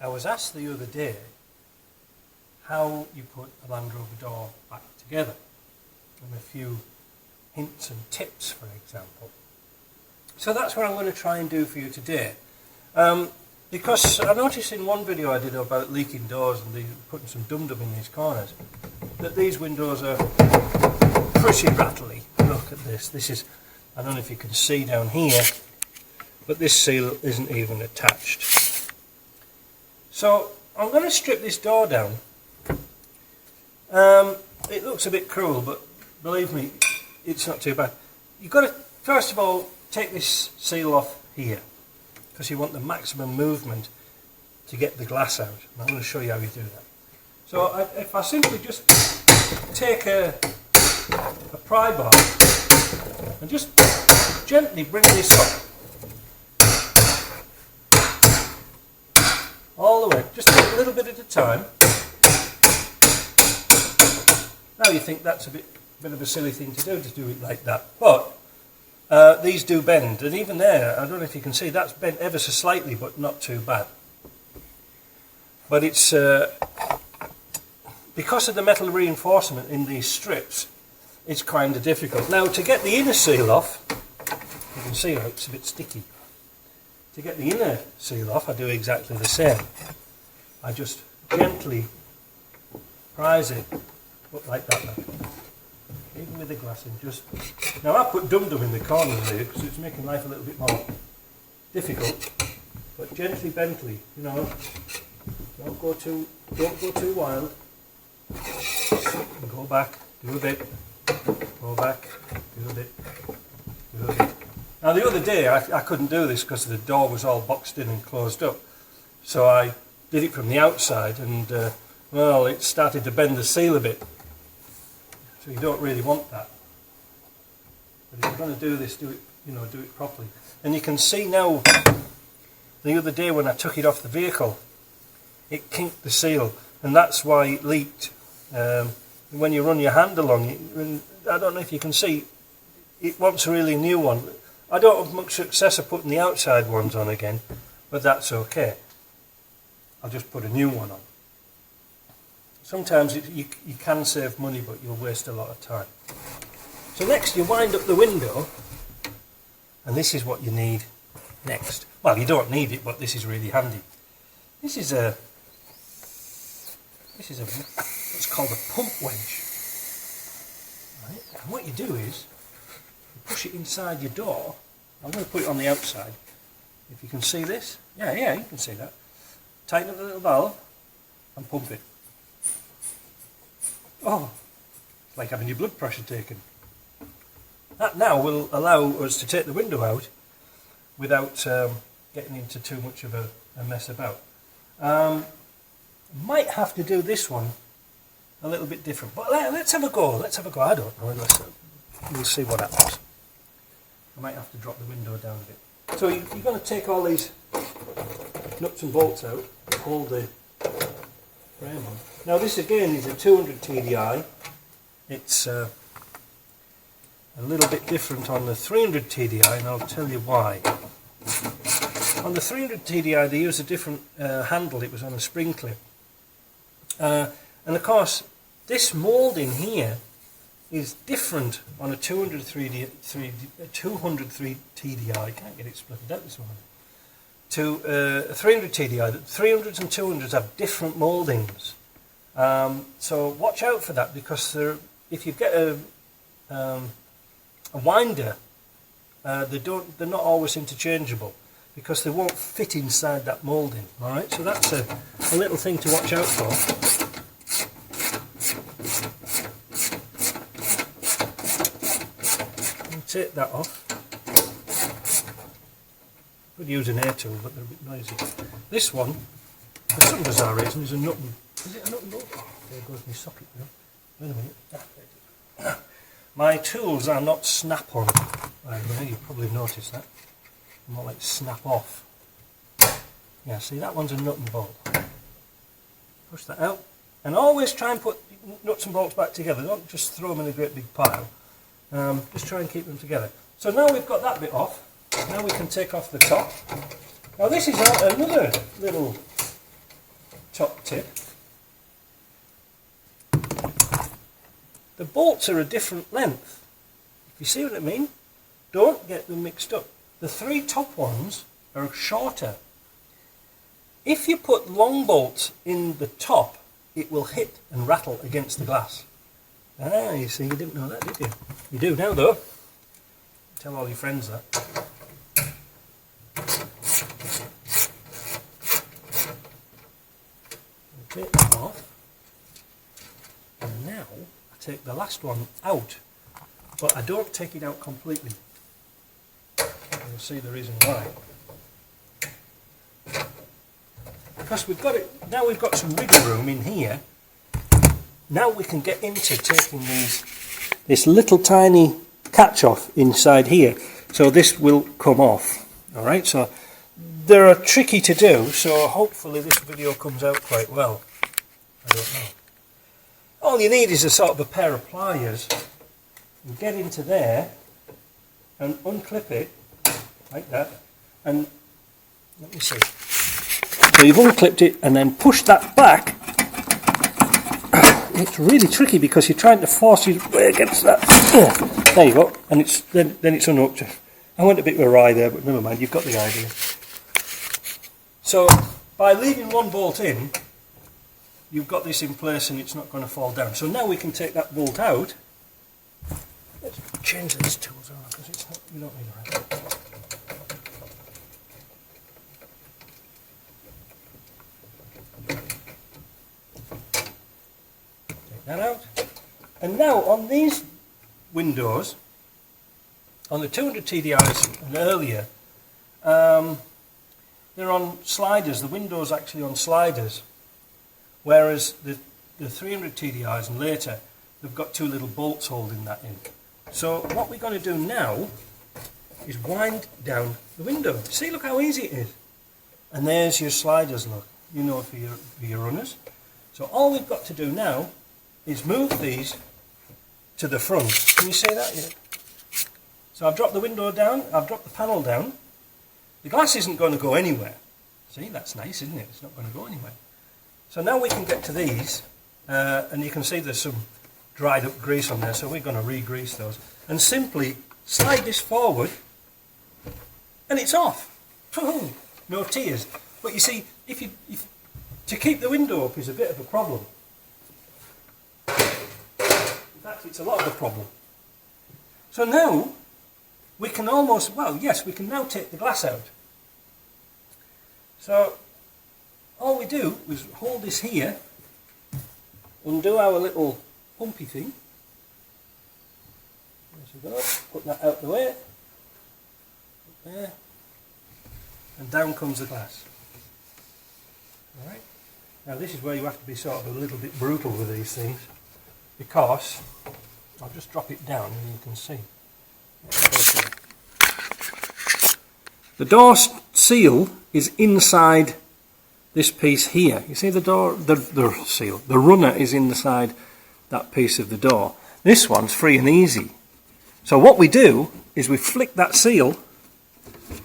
I was asked the other day how you put a Land Rover door back together, and a few hints and tips, for example. So that's what I'm going to try and do for you today. Because I noticed in one video I did about leaking doors and putting some dum-dum in these corners, that these windows are pretty rattly. Look at this. This is, I don't know if you can see down here, but this seal isn't even attached. So I'm going to strip this door down. It looks a bit cruel, but believe me, it's not too bad. You've got to, first of all, take this seal off here, because you want the maximum movement to get the glass out. And I'm going to show you how you do that. So if I simply just take a pry bar and just gently bring this up, all the way, just take a little bit at a time. Now you think that's a bit of a silly thing to do it like that, but these do bend, and even there, I don't know if you can see, that's bent ever so slightly, but not too bad. But it's because of the metal reinforcement in these strips, it's kind of difficult. Now, to get the inner seal off, you can see it's a bit sticky. To get the inner seal off, I do exactly the same. I just gently prise it up like that now. Even with the glass in, just... Now I put dum-dum in the corners here because it's making life a little bit more difficult, but gently, bently, you know, don't go too wild. And go back, do a bit, go back, do a bit, do a bit. Now the other day I couldn't do this because the door was all boxed in and closed up, so I did it from the outside, and well, it started to bend the seal a bit. So you don't really want that. But if you're going to do this, do it properly. And you can see now, the other day when I took it off the vehicle, it kinked the seal, and that's why it leaked. When you run your hand along it, I don't know if you can see, it wants a really new one. I don't have much success of putting the outside ones on again, but that's okay. I'll just put a new one on. Sometimes you can save money, but you'll waste a lot of time. So next you wind up the window, and this is what you need next. Well, you don't need it, but this is really handy. This is what's called a pump wedge. Right? And what you do is you push it inside your door. I'm going to put it on the outside. If you can see this, yeah, you can see that. Tighten up the little valve and pump it. Oh, it's like having your blood pressure taken. That now will allow us to take the window out without getting into too much of a mess about. Might have to do this one a little bit different, but let's have a go. I don't know. We'll see what happens. I might have to drop the window down a bit. So you're going to take all these nuts and bolts out, hold the frame on. Now this again is a 200 TDI. It's a little bit different on the 300 TDI, and I'll tell you why. On the 300 TDI they use a different handle. It was on a spring clip. And of course this moulding here is different on a 203 TDI. I can't get it split out this morning. To a 300 TDI. The 300s and 200s have different mouldings. So watch out for that, because if you get a winder, they're not always interchangeable, because they won't fit inside that moulding. All right, so that's a little thing to watch out for. Take that off. Could use an air tool, but they're a bit noisy. This one, for some bizarre reason, is a nut and... Is it a nut and bolt? Oh, there goes my socket now. Wait a minute. My tools are not snap-on. You probably noticed that. They're more like snap-off. Yeah, see, that one's a nut and bolt. Push that out. And always try and put nuts and bolts back together. Don't just throw them in a great big pile. Just try and keep them together. So now we've got that bit off. Now we can take off the top. Now this is another little top tip. The bolts are a different length. If you see what I mean, don't get them mixed up. The 3 top ones are shorter. If you put long bolts in the top, it will hit and rattle against the glass. Ah, you see, you didn't know that, did you? You do now, though. Tell all your friends that. Take that off. And now I take the last one out, but I don't take it out completely. You'll see the reason why. Because we've got it, now we've got some wiggle room in here. Now we can get into taking this little tiny catch off inside here. So this will come off. Alright, so they're tricky to do, so hopefully this video comes out quite well. I don't know. All you need is a sort of a pair of pliers. You get into there and unclip it like that, and let me see. So you've unclipped it and then push that back. It's really tricky because you're trying to force your way against that. There you go, and it's then it's unhooked. I went a bit awry there, but never mind, you've got the idea. So by leaving one bolt in, you've got this in place and it's not going to fall down. So now we can take that bolt out. Let's change these tools around because it's not, we don't need a right. Take that out. And now on these windows, on the 200 TDIs and earlier, they're on sliders. The window's actually on sliders, whereas the 300 TDIs and later, they've got 2 little bolts holding that in. So what we're going to do now is wind down the window. See, look how easy it is. And there's your sliders, look. You know, for your runners. So all we've got to do now is move these to the front. Can you see that? Yeah. So I've dropped the window down, I've dropped the panel down. The glass isn't going to go anywhere. See, that's nice, isn't it? It's not going to go anywhere. So now we can get to these, and you can see there's some dried up grease on there, so we're going to re-grease those. And simply slide this forward, and it's off. No tears. But you see, if to keep the window up is a bit of a problem. In fact, it's a lot of a problem. So now, we can almost, well, yes, we can now take the glass out. So, all we do is hold this here, undo our little pumpy thing. There we go, put that out the way, there, and down comes the glass. Alright, now this is where you have to be sort of a little bit brutal with these things, because, I'll just drop it down and you can see. The door seal is inside this piece here. You see the door, the seal, the runner is inside that piece of the door. This one's free and easy. So what we do is we flick that seal.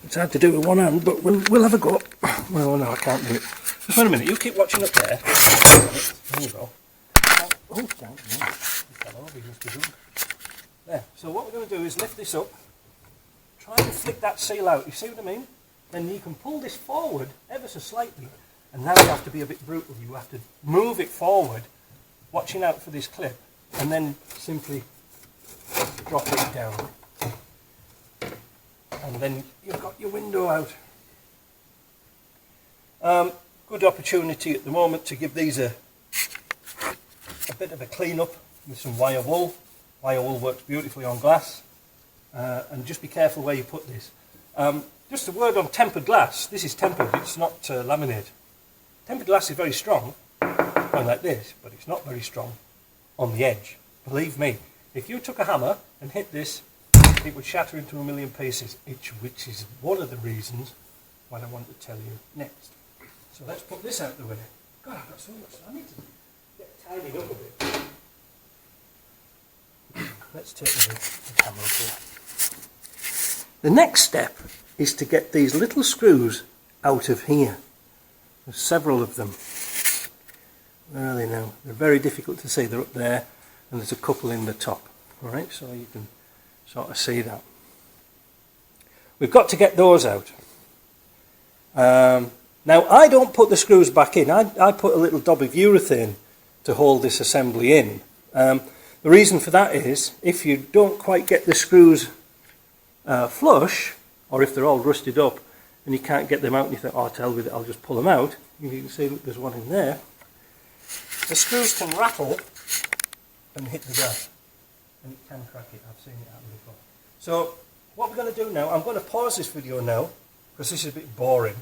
It's hard to do with one hand, but we'll have a go. Well, no, I can't do it. Just wait a minute, you keep watching up there. There you go. Oh, don't. There. So what we're going to do is lift this up, try and flick that seal out. You see what I mean? Then you can pull this forward ever so slightly, and now you have to be a bit brutal. You have to move it forward, watching out for this clip, and then simply drop it down. And then you've got your window out. Good opportunity at the moment to give these a bit of a clean up with some wire wool. Wire wool works beautifully on glass, and just be careful where you put this. Just a word on tempered glass. This is tempered, it's not laminated. Tempered glass is very strong, going like this, but it's not very strong on the edge. Believe me, if you took a hammer and hit this, it would shatter into a million pieces, which is one of the reasons what I want to tell you next. So let's put this out the way. God, I've got so much, I need to get tidied up a bit. Let's take the camera up here. The next step is to get these little screws out of here. There's several of them. Where are they now? They're very difficult to see. They're up there, and there's a couple in the top. Alright, so you can sort of see that. We've got to get those out. Now, I don't put the screws back in. I put a little dob of urethane to hold this assembly in. The reason for that is, if you don't quite get the screws flush, or if they're all rusted up and you can't get them out and you think, oh, to hell with it, I'll just pull them out. You can see, look, there's one in there. The screws can rattle and hit the gas, and it can crack it. I've seen it happen before. So what we're going to do now, I'm going to pause this video now, because this is a bit boring.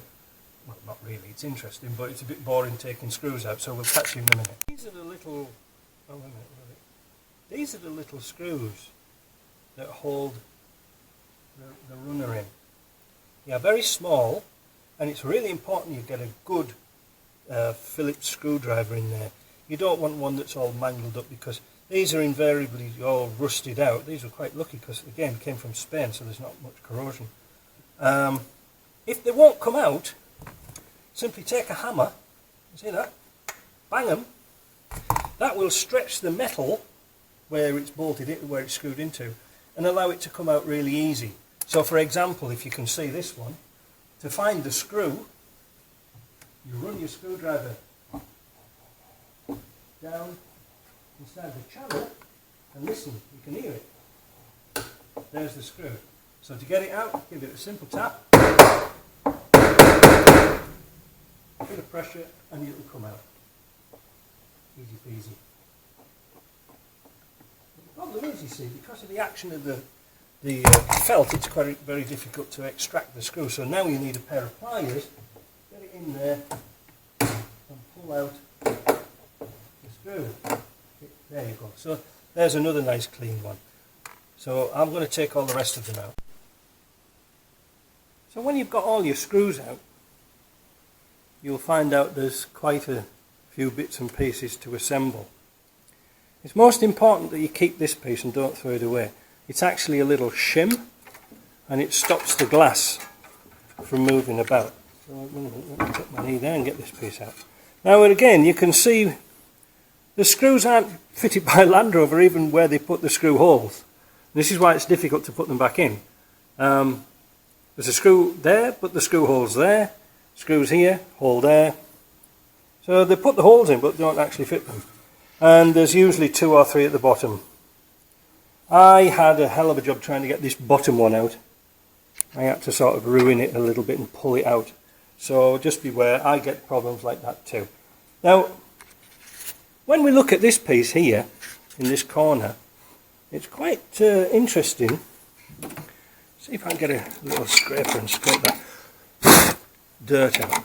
Well, not really, it's interesting, but it's a bit boring taking screws out, so we'll catch you in a minute. These are the little, oh, wait a minute. These are the little screws that hold the runner in. They are very small, and it's really important you get a good Phillips screwdriver in there. You don't want one that's all mangled up, because these are invariably all rusted out. These were quite lucky because, again, came from Spain, so there's not much corrosion. If they won't come out, simply take a hammer, see that, bang them. That will stretch the metal where it's bolted in, where it's screwed into, and allow it to come out really easy. So for example, if you can see this one, to find the screw, you run your screwdriver down inside the channel, and listen, you can hear it. There's the screw. So to get it out, give it a simple tap, a bit of pressure, and it'll come out. Easy peasy. The problem is, you see, because of the action of the felt, it's quite very difficult to extract the screw. So now you need a pair of pliers, get it in there, and pull out the screw. There you go. So there's another nice clean one. So I'm going to take all the rest of them out. So when you've got all your screws out, you'll find out there's quite a few bits and pieces to assemble. It's most important that you keep this piece and don't throw it away. It's actually a little shim, and it stops the glass from moving about. So let me take my knee there and get this piece out. Now again, you can see the screws aren't fitted by Land Rover even where they put the screw holes. This is why it's difficult to put them back in. There's a screw there, but the screw hole's there. Screws here, hole there. So they put the holes in, but they don't actually fit them. And there's usually 2 or 3 at the bottom. I had a hell of a job trying to get this bottom one out. I had to sort of ruin it a little bit and pull it out. So just beware, I get problems like that too. Now, when we look at this piece here, in this corner, it's quite interesting. See if I can get a little scraper and scrape that dirt out.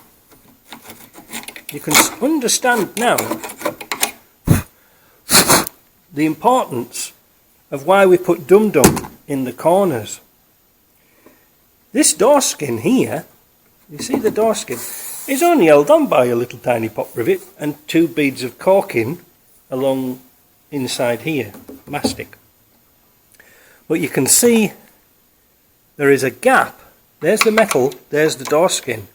You can understand now the importance of why we put dum-dum in the corners. This door skin here, you see the door skin, is only held on by a little tiny pop rivet and 2 beads of caulking along inside here, mastic. But you can see there is a gap. There's the metal, there's the door skin.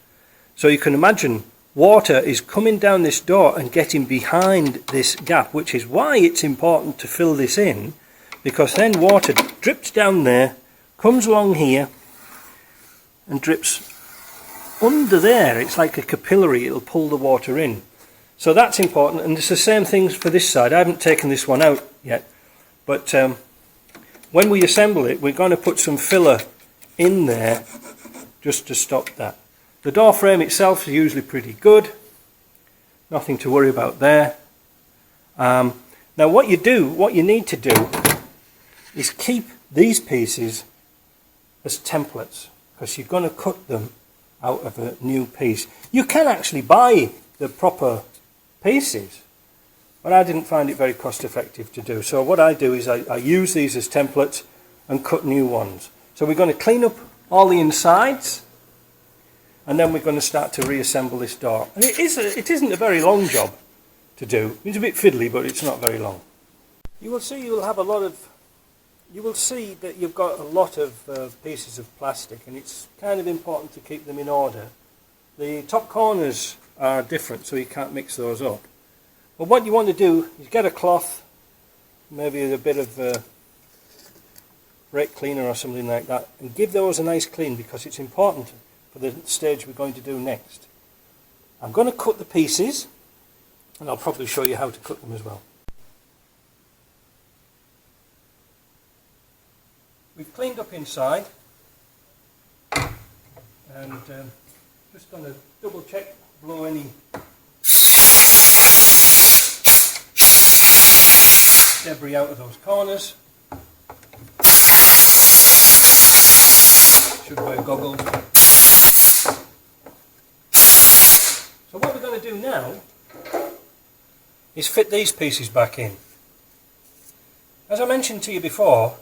So you can imagine water is coming down this door and getting behind this gap, which is why it's important to fill this in, because then water drips down there, comes along here and drips under there. It's like a capillary, it'll pull the water in. So that's important, and it's the same thing for this side. I haven't taken this one out yet, but when we assemble it, we're going to put some filler in there just to stop that. The door frame itself is usually pretty good, nothing to worry about there. Now what you need to do is keep these pieces as templates, because you're going to cut them out of a new piece. You can actually buy the proper pieces, but I didn't find it very cost effective to do. So what I do is I use these as templates and cut new ones. So we're going to clean up all the insides, and then we're going to start to reassemble this door. And it isn't a very long job to do. It's a bit fiddly, but it's not very long. You will see that you've got a lot of pieces of plastic, and it's kind of important to keep them in order. The top corners are different, so you can't mix those up. But what you want to do is get a cloth, maybe a bit of brake cleaner or something like that, and give those a nice clean, because it's important for the stage we're going to do next. I'm going to cut the pieces, and I'll probably show you how to cut them as well. We've cleaned up inside, and just going to double check, blow any debris out of those corners. Should wear goggles. So what we're going to do now is fit these pieces back in. As I mentioned to you before,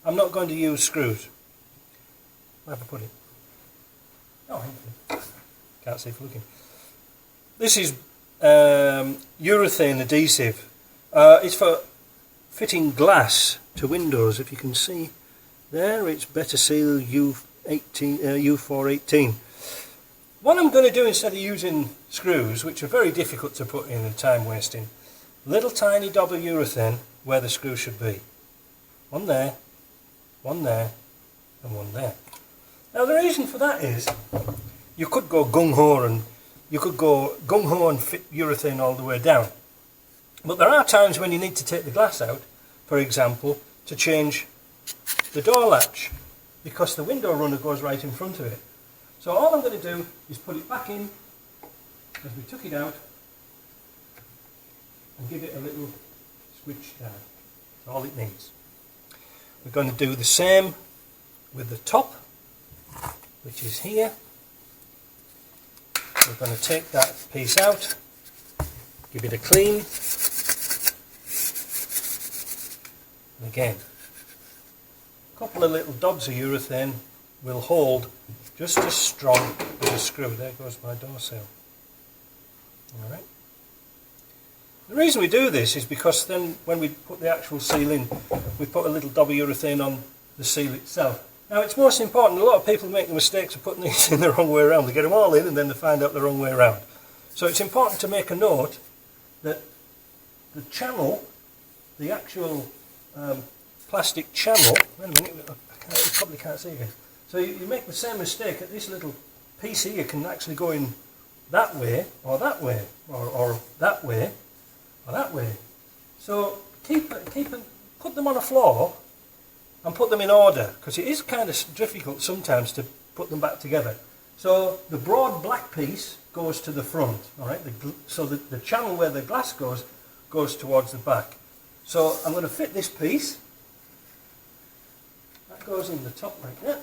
I'm not going to use screws. Where have I put it? Oh, can't see for looking. This is urethane adhesive. It's for fitting glass to windows. If you can see there, it's Better Seal U418. What I'm going to do, instead of using screws, which are very difficult to put in and time wasting, little tiny dab of urethane where the screw should be. One there, and one there. Now the reason for that is, you could go gung-ho and fit urethane all the way down. But there are times when you need to take the glass out, for example, to change the door latch, because the window runner goes right in front of it. So all I'm going to do is put it back in as we took it out and give it a little switch down. That's all it needs. We're going to do the same with the top, which is here. We're going to take that piece out, give it a clean, and again, a couple of little dobs of urethane will hold just as strong as a screw. There goes my door seal. Alright. The reason we do this is because then when we put the actual seal in, we put a little dab of urethane on the seal itself. Now it's most important, a lot of people make the mistakes of putting these in the wrong way around. They get them all in and then they find out the wrong way around. So it's important to make a note that the channel, the actual plastic channel, wait a minute, you probably can't see again. So you make the same mistake that this little piece here can actually go in that way, or that way, or that way, or that way. So put them on a floor and put them in order, because it is kind of difficult sometimes to put them back together. So the broad black piece goes to the front, all right? So the channel where the glass goes towards the back. So I'm going to fit this piece. That goes in the top like that.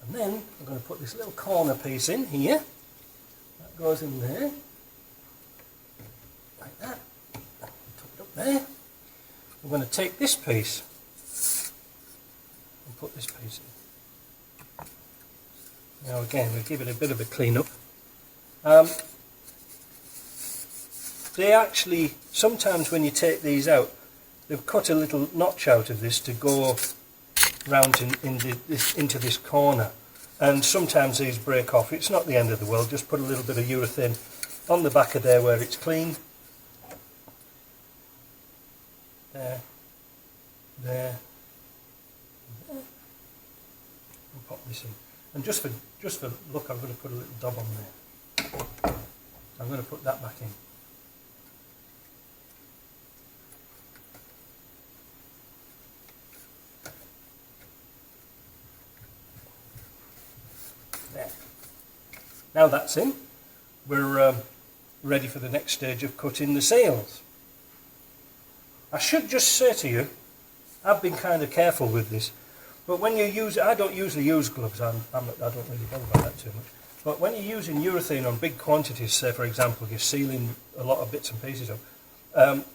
And then I'm going to put this little corner piece in here. That goes in there. Like that. Tuck it up there. I'm going to take this piece and put this piece in. Now again, we'll give it a bit of a clean up. They actually, sometimes when you take these out, they've cut a little notch out of this to go round into this corner, and sometimes these break off. It's not the end of the world. Just put a little bit of urethane on the back of there where it's clean. There, and pop this in. And just for look, I'm going to put a little dab on there. I'm going to put that back in. There. Now that's in, we're ready for the next stage of cutting the sails. I should just say to you, I've been kind of careful with this, but when you use it, I don't usually use gloves, I don't really bother about that too much, but when you're using urethane on big quantities, say for example you're sealing a lot of bits and pieces up,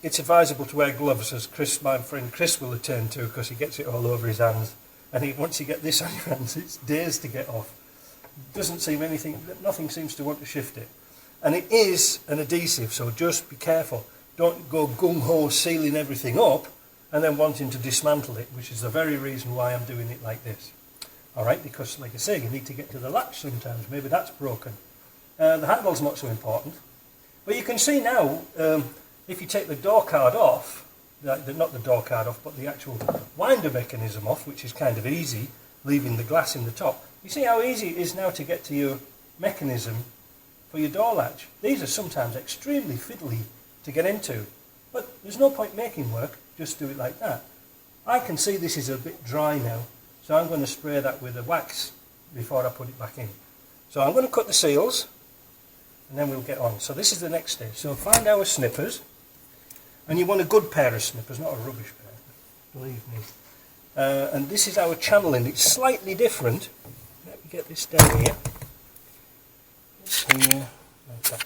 it's advisable to wear gloves, as Chris, my friend Chris, will attend to, because he gets it all over his hands, and once you get this on your hands, it's days to get off. Doesn't seem nothing seems to want to shift it. And it is an adhesive, so just be careful. Don't go gung-ho sealing everything up and then wanting to dismantle it, which is the very reason why I'm doing it like this. Alright, because like I say, you need to get to the latch sometimes, maybe that's broken. The handle's not so important. But you can see now, if you take the door card off, not the door card off, but the actual winder mechanism off, which is kind of easy, leaving the glass in the top, you see how easy it is now to get to your mechanism for your door latch. These are sometimes extremely fiddly to get into, but there's no point making work, just do it like that. I can see this is a bit dry now, so I'm going to spray that with a wax before I put it back in. So I'm going to cut the seals and then we'll get on. So this is the next stage. So find our snippers, and you want a good pair of snippers, not a rubbish pair, believe me. And this is our channeling. It's slightly different. Let me get this down here. Okay.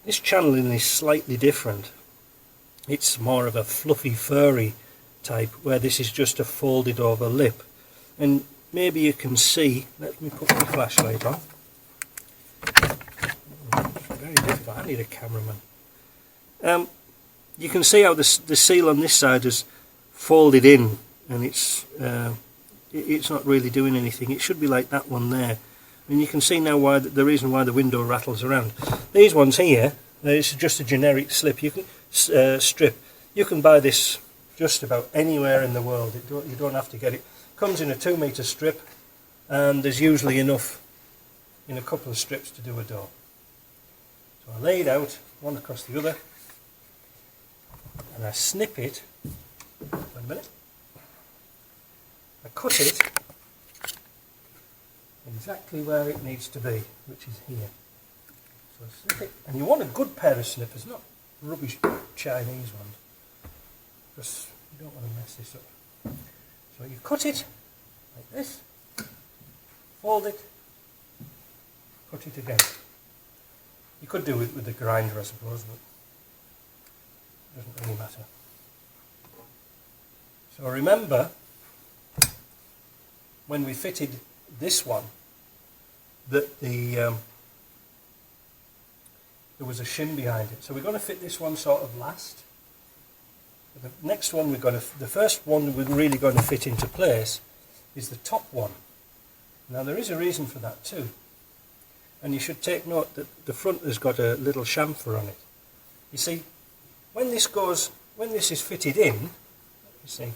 This channeling is slightly different. It's more of a fluffy, furry type, where this is just a folded over lip. And maybe you can see, let me put my flashlight on. It's very difficult, I need a cameraman. You can see how the seal on this side is folded in, and it's not really doing anything. It should be like that one there. And you can see now why the reason why the window rattles around. These ones here, it's just a generic slip. You can strip. You can buy this just about anywhere in the world. You don't have to get it. Comes in a 2 metre strip, and there's usually enough in a couple of strips to do a door. So I lay it out one across the other, and I snip it. Wait a minute. I cut it exactly where it needs to be, which is here. So I snip it, and you want a good pair of snippers, not rubbish Chinese ones, because you don't want to mess this up. So you cut it like this, fold it, cut it again. You could do it with the grinder, I suppose, but it doesn't really matter. So remember, when we fitted this one, that there was a shim behind it. So we're going to fit this one sort of last. The next one the first one we're really going to fit into place is the top one. Now there is a reason for that too. And you should take note that the front has got a little chamfer on it. You see, when this is fitted in, let me see,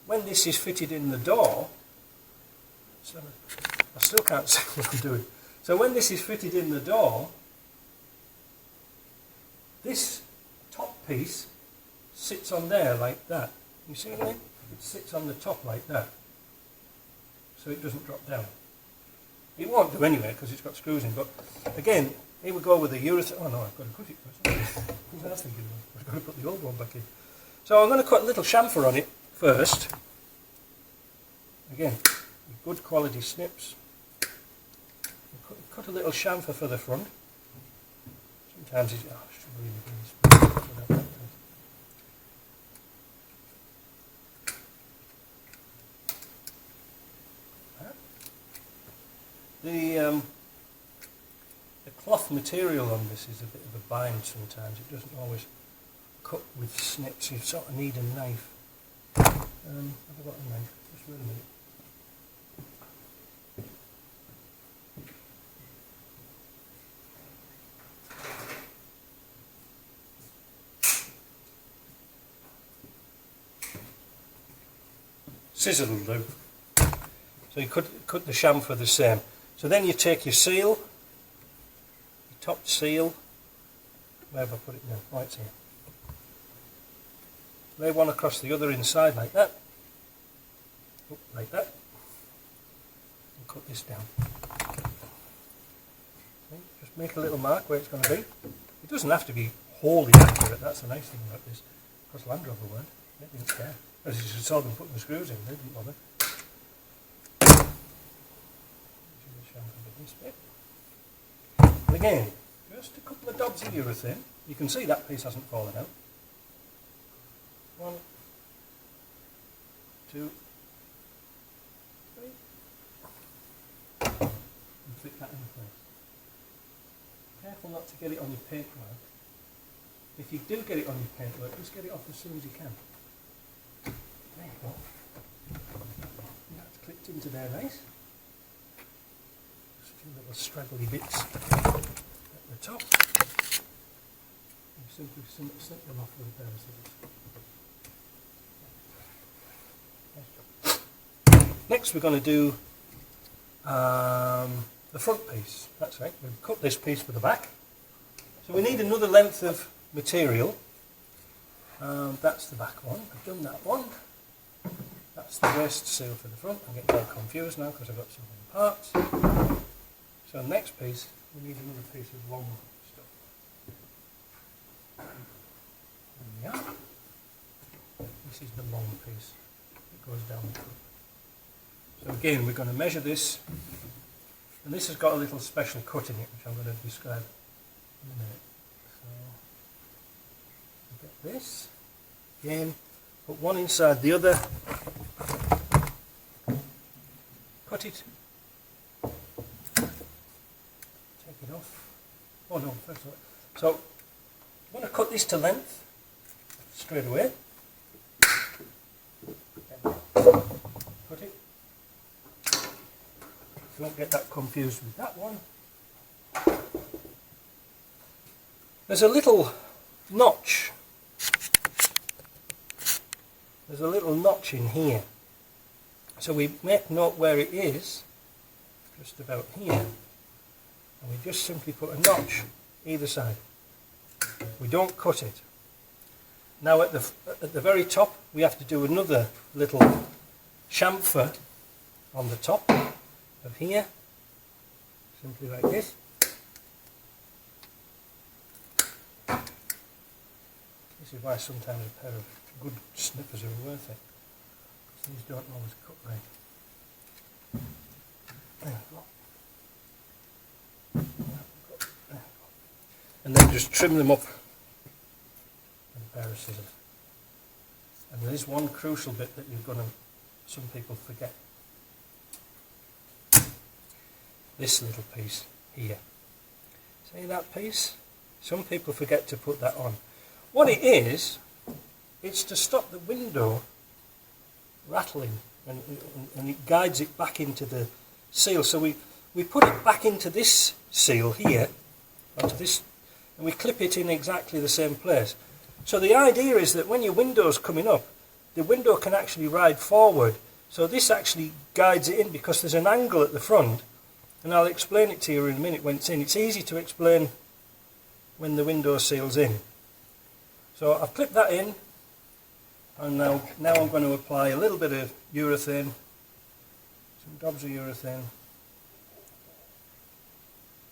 when this is fitted in the door, so I still can't see what I'm doing. So when this is fitted in the door, this top piece sits on there like that. You see what I mean? It sits on the top like that, so it doesn't drop down. It won't do anyway because it's got screws in, but again, here we go with the urethane. Oh no, I've got to cut it first. What was I thinking of? I've got to put the old one back in. So I'm going to cut a little chamfer on it first. Again, with good quality snips. Cut a little chamfer for the front. Sometimes it's... Oh, I should really do this. The cloth material on this is a bit of a bind sometimes. It doesn't always cut with snips. You sort of need a knife. Have I got a knife? Just wait a minute. Scissors will do. So you cut the chamfer the same. So then you take your seal, your top seal, where have I put it now? Oh, it's here. Lay one across the other inside like that, like that, and cut this down. Okay, just make a little mark where it's going to be. It doesn't have to be wholly accurate, that's the nice thing about this, because Land Rover weren't, they didn't care. As you saw them putting the screws in, they didn't bother. And again, just a couple of dobs of urethane. You can see that piece hasn't fallen out. 1, 2, 3. And fit that in place. Careful not to get it on your paintwork. If you do get it on your paintwork, just get it off as soon as you can. There you go. And that's clipped into there nice. Just few little straggly bits at the top. You simply snip them off with a pair of scissors. Next we're going to do the front piece. That's right, we've cut this piece for the back. So we need another length of material. That's the back one, I've done that one. That's the waist seal for the front. I'm getting all confused now because I've got so many parts. So next piece, we need another piece of long stuff. There we are. This is the long piece that goes down the front. So again, we're going to measure this, and this has got a little special cut in it, which I'm going to describe in a minute. So, get this, again, put one inside the other, cut it, take it off, oh no, first of all. So, I'm going to cut this to length, straight away, cut it. Don't get that confused with that one. There's a little notch. There's a little notch in here. So we make note where it is, just about here, and we just simply put a notch either side. We don't cut it. Now at the very top we have to do another little chamfer on the top of here, simply like this. This is why sometimes a pair of good snippers are worth it, because these don't always cut right. There we go. And then just trim them up with a pair of scissors. And there is one crucial bit that some people forget. This little piece here. See that piece? Some people forget to put that on. What it is, it's to stop the window rattling, and it guides it back into the seal. So we put it back into this seal here, onto this, and we clip it in exactly the same place. So the idea is that when your window's coming up, the window can actually ride forward. So this actually guides it in because there's an angle at the front. And I'll explain it to you in a minute when it's in. It's easy to explain when the window seal's in. So I've clipped that in, and now I'm going to apply a little bit of urethane, some dobs of urethane.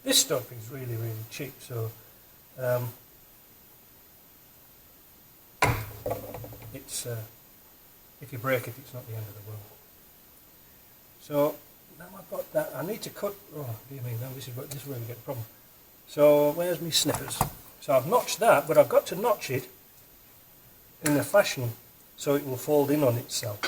This stuff is really, really cheap, so it's if you break it, it's not the end of the world. So now I've got that, I need to cut, oh dear me, now this is where we get the problem. So where's my snippers? So I've notched that, but I've got to notch it in a fashion so it will fold in on itself.